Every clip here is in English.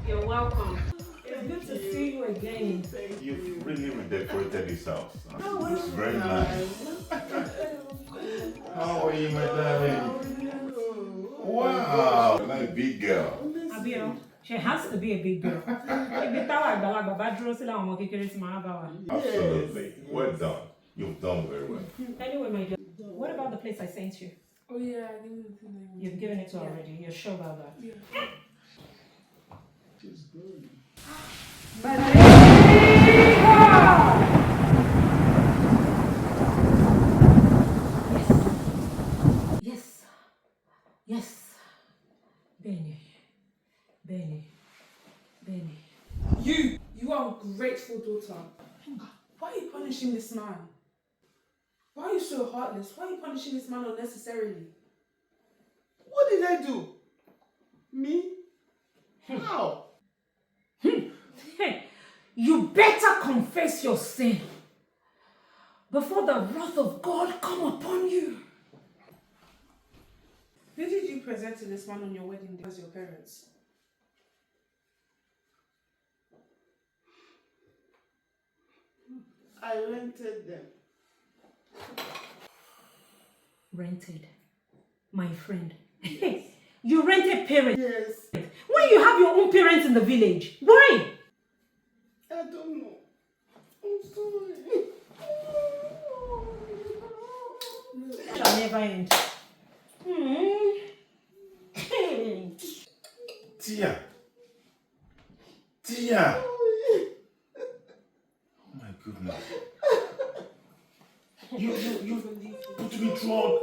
You're welcome. It's good to see you again. You've really redecorated this house. Oh, It's very nice. How are you, my darling? Wow, nice big girl. Abio, she has to be a big girl. Absolutely. Well done. You've done very well. Anyway, my dear, what about the place I sent you? Oh yeah, I gave it to them. You've given it to her already. You're sure about that? Yeah. She's good. Yes. Yes. Benny. You are a grateful daughter. Why are you punishing this man? Why are you so heartless? Why are you punishing this man unnecessarily? What did I do? Me? How? You better confess your sin before the wrath of God come upon you. Who did you present to this man on your wedding day as your parents? I rented them. Rented? My friend. You rented parents? Yes. When you have your own parents in the village? Why? I don't know. I'm sorry. Shall never end. Tia. Tia. Oh my goodness. You put me drunk.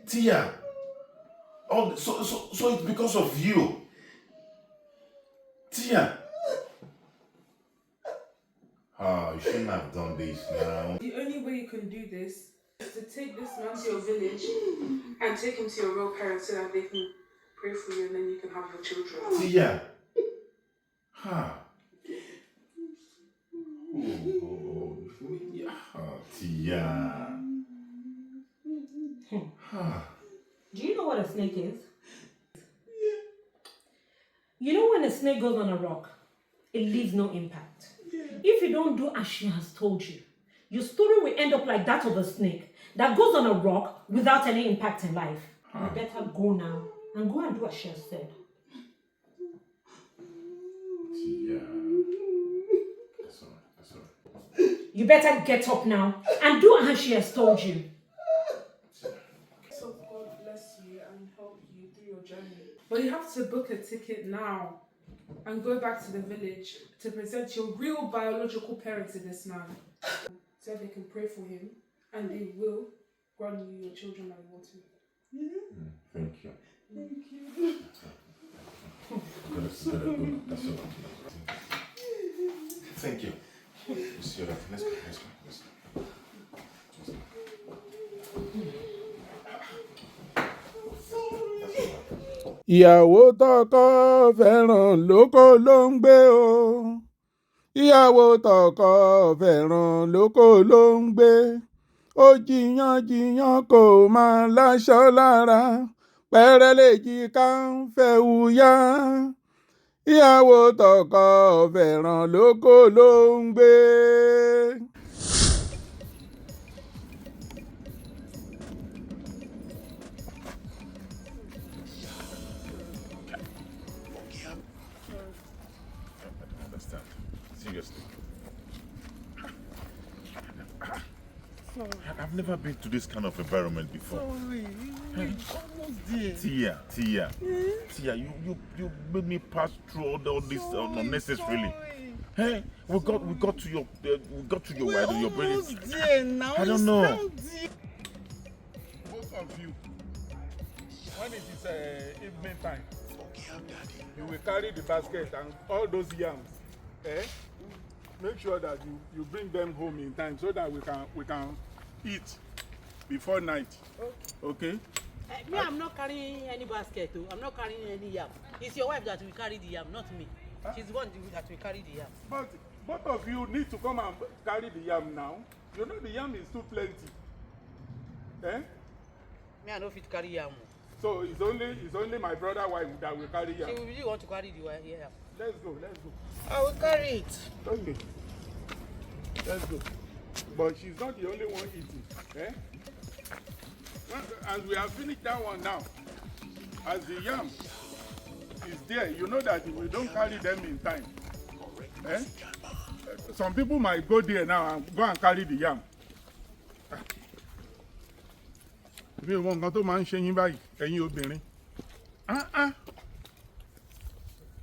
Tia. Oh, so it's because of you. Tia. Oh, you shouldn't have done this now. The only way you can do this is to take this man to your village and take him to your real parents so that they can pray for you and then you can have your children. Tia. Ha. Oh, yeah. Tia. Do you know what a snake is? You know when a snake goes on a rock, it leaves no impact. If you don't do as she has told you, your story will end up like that of a snake that goes on a rock without any impact in life. You better go now and go and do what she has said. Tia. That's alright. You better get up now and do as she has told you. So God bless you and help you through your journey. But you have to book a ticket now and go back to the village to present your real biological parents to this man so they can pray for him and they will grant you your children like you want to. Thank you. Thank you. That's all right. Thank you. Let's go. Ìyàwó tọkọ fẹ́ràn lóko ló ń gbé o. Ìyàwó tọkọ fẹ́ràn lóko ló ń gbé. Ó jiyàn kò máa láṣọ lára. Pẹ̀rẹ́ lè jí ká ń fẹ́ wúyá. Ìyàwó tọkọ fẹ́ràn lóko ló ń gbé. Seriously. I've never been to this kind of environment before. Sorry. Almost there. Tia, you made me pass through all this unnecessarily. Hey, we got to your wedding, your Almost wedding. there now. I don't know. Both of you, when it is evening time, you will carry the basket and all those yams. Make sure that you bring them home in time so that we can eat before night. Okay? Me, I'm not carrying any basket. I'm not carrying any yam. It's your wife that will carry the yam, not me. She's the one that will carry the yam. But both of you need to come and carry the yam now. You know the yam is too plenty. Me, I don't fit carry yam. So it's only my brother wife that will carry yam. She will really want to carry the yam. Let's go. I will carry it. Okay. Let's go. But she's not the only one eating. Eh? As we have finished that one now, as the yam is there, you know that if we don't carry them in time, eh? Some people might go there now and go and carry the yam. Bí ìwọ nǹkan tó máa ń ṣe yín báyìí, ẹ̀yin obìnrin.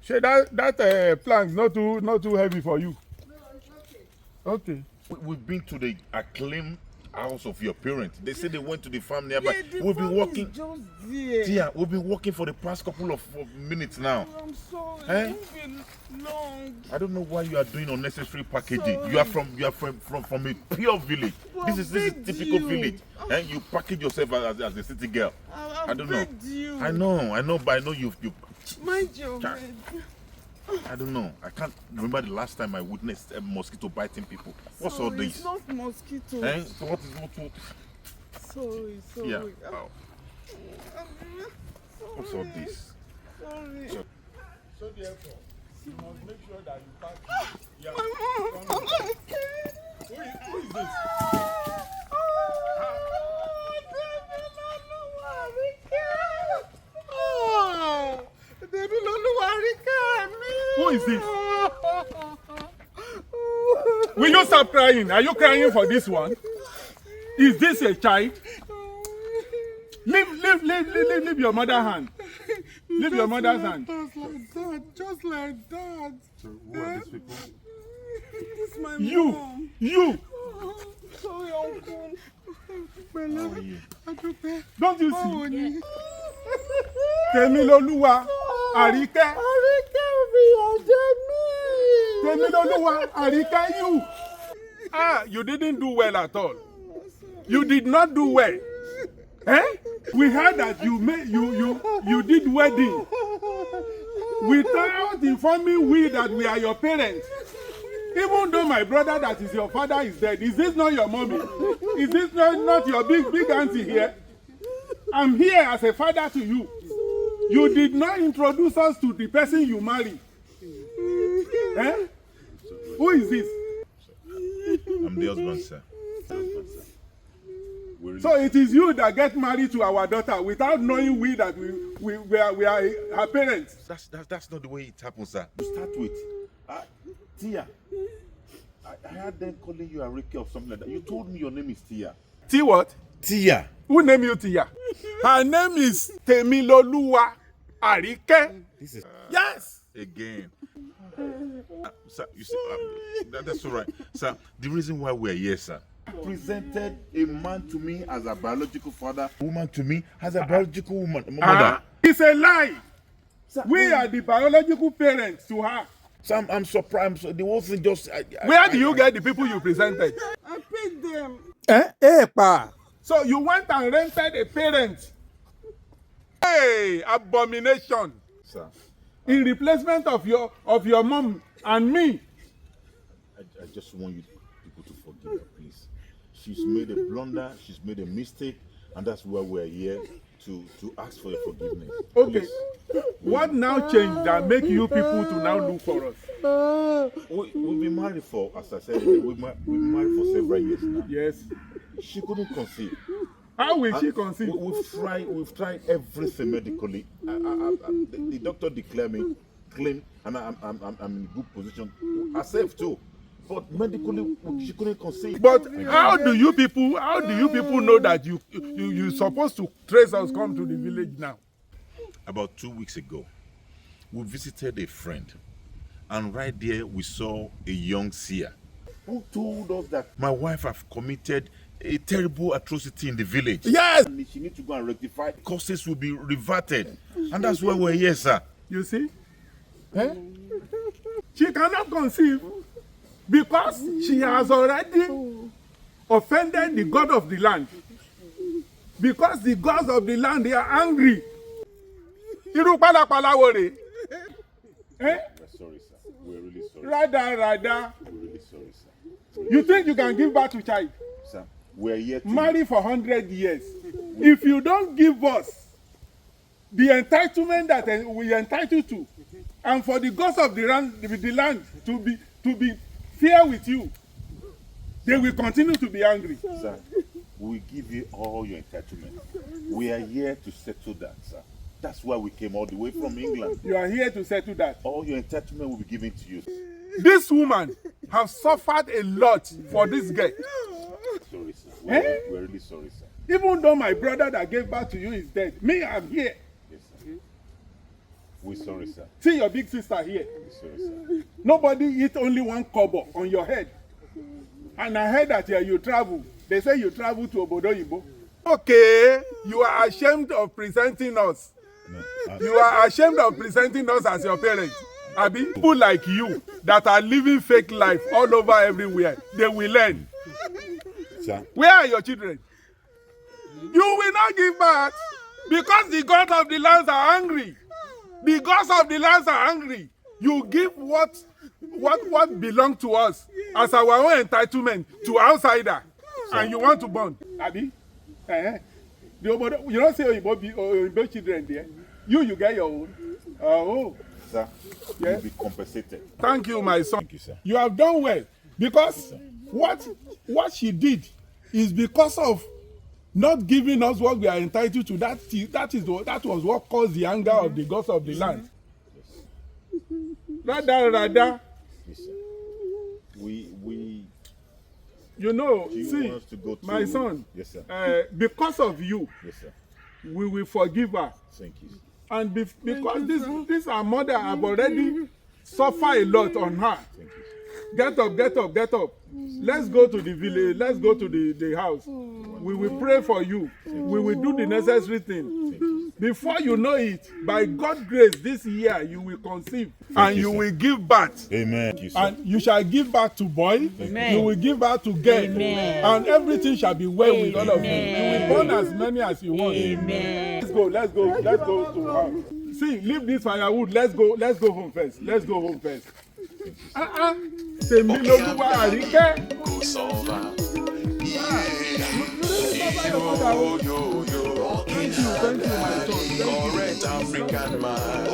Ṣé that plank not too heavy for you? No, it's okay. Okay. We've been to the acclaimed house of your parents. They say they went to the farm nearby. Yeah, the We've been farm walking. is just there. Tia, we've been walking for the past couple of minutes now. I'm sorry. Eh? It's been long. I don't know why you are doing unnecessary packaging. Sorry. You are from a pure village. But This is typical you. village. And you package yourself as a city girl. I don't know. begged you. I know, but I know you. Mind your Cha- head. I don't know. I can't remember the last time I witnessed a mosquito biting people. What's all Sorry, this? It's not mosquitoes. Eh? So what? Sorry. Yeah. Wow. What's all this? Sorry. So therefore, you must make sure that you pack. Yeah. Mama, Who is this? Who is this? Will you stop crying? Are you crying for this one? Is this a child? Leave your mother's hand. Leave your mother's hand. Just like that. So who are these people? It's my You. Sorry, uncle. How are you? Don't you see? Temiloluwa, Àríkẹ́. Temiloluwa, Àríkẹ́, you. You didn't do well at all. You did not do well. Eh? We heard that you did wedding without informing we that we are your parents. Even though my brother that is your father is dead, is this not your mommy? Is this not your big auntie here? I'm here as a father to you. You did not introduce us to the person you married. Eh? Who is this? I'm the husband, sir. So it is you that get married to our daughter without knowing we that we are her parents. That's not the way it happens, sir. To start with, Tia. I heard them calling you Ajoke or something like that. You told me your name is Tia. T what? Tia. Who named you Tia? Her name is Temiloluwa Àríkẹ́. This is Yes. again. Sir, you see, that's all right. Sir, the reason why we're here, sir, presented a man to me as a biological father, woman to me as a biological mother. It's a lie. Sir, We are the biological parents to her. So I'm surprised. The whole thing just. Where do you get the people you presented? I paid them. So you went and rented a parent. Hey, abomination. Sir, In replacement of your mom and me. I just want you people to forgive her, please. She's made a blunder. She's made a mistake, and that's why we're here to ask for your forgiveness. Okay. Please. What now changed that make you people to now look for us? We've been married for, as I said, we've been married for several years now. Yes. She couldn't conceive. How will she conceive? We've tried everything medically. The doctor claimed, and I'm in a good position. Herself too, but medically she couldn't conceive. But how do you people know that you supposed to trace us come to the village now? About 2 weeks ago, we visited a friend, and right there we saw a young seer who told us that my wife have committed a terrible atrocity in the village. Yes. And she needs to go and rectify. Causes will be reverted, and that's why we're here, sir. You see? Eh? She cannot conceive because she has already offended the God of the land. Because the gods of the land, they are angry. Irú pálapàla wo rè? Eh? We're sorry, sir. We're really sorry. Rada. We're really sorry, sir. You think you can give birth to child? Sir, we're here to Marry for 100 years. If you don't give us the entitlement that we are entitled to, and for the gods of the land to be fair with you, they will continue to be angry. Sir, we give you all your entitlement. We are here to settle that, sir. That's why we came all the way from England. You are here to settle that. All your entitlement will be given to you. This woman has suffered a lot for this girl. Sorry, sir. We're really sorry, sir. Even though my brother that gave birth to you is dead, me, I'm here. Yes, sir. We're sorry, sir. See your big sister here. We're sorry, sir. Nobody eat only one kobo on your head. And I heard that you travel. They say you travel to Obodo Yibo. Okay, you are ashamed of presenting us. No, You are ashamed of presenting us as your parents. Abi, people like you that are living fake life all over everywhere, they will learn. sir. Where are your children? You will not give birth because the gods of the lands are angry. The gods of the lands are angry. You give what belongs to us as our own entitlement to outsider, and you want to burn. Abi, you don't say Oyibo children there. You get your own. Oh. Sir, Yeah. you'll be compensated. Thank you, my son. Thank you, sir. You have done well because what she did is because of not giving us what we are entitled to. That was what caused the anger of the gods of the land. Rather, Yes, sir. We you know, do you see, want us to go to my son, Yes, sir. because of you, Yes, sir. we we will forgive her. Thank you. And because this our mother have already suffered a lot on her. Thank you. Get up. Let's go to the village. Let's go to the house. We will pray for you. We will do the necessary thing. Before you know it, by God's grace, this year you will conceive and you, you sir. will give birth. Amen. Thank you, sir. And you shall give birth to boy. Amen. You will give birth to girl. Amen. And everything shall be well with all of you. You Amen. will born as many as you want. Amen. Let's go to house. See, leave this firewood. Let's go home first. Tèmi lolúwa àríkẹ́. Go solver. Thank you, my son. Correct African man.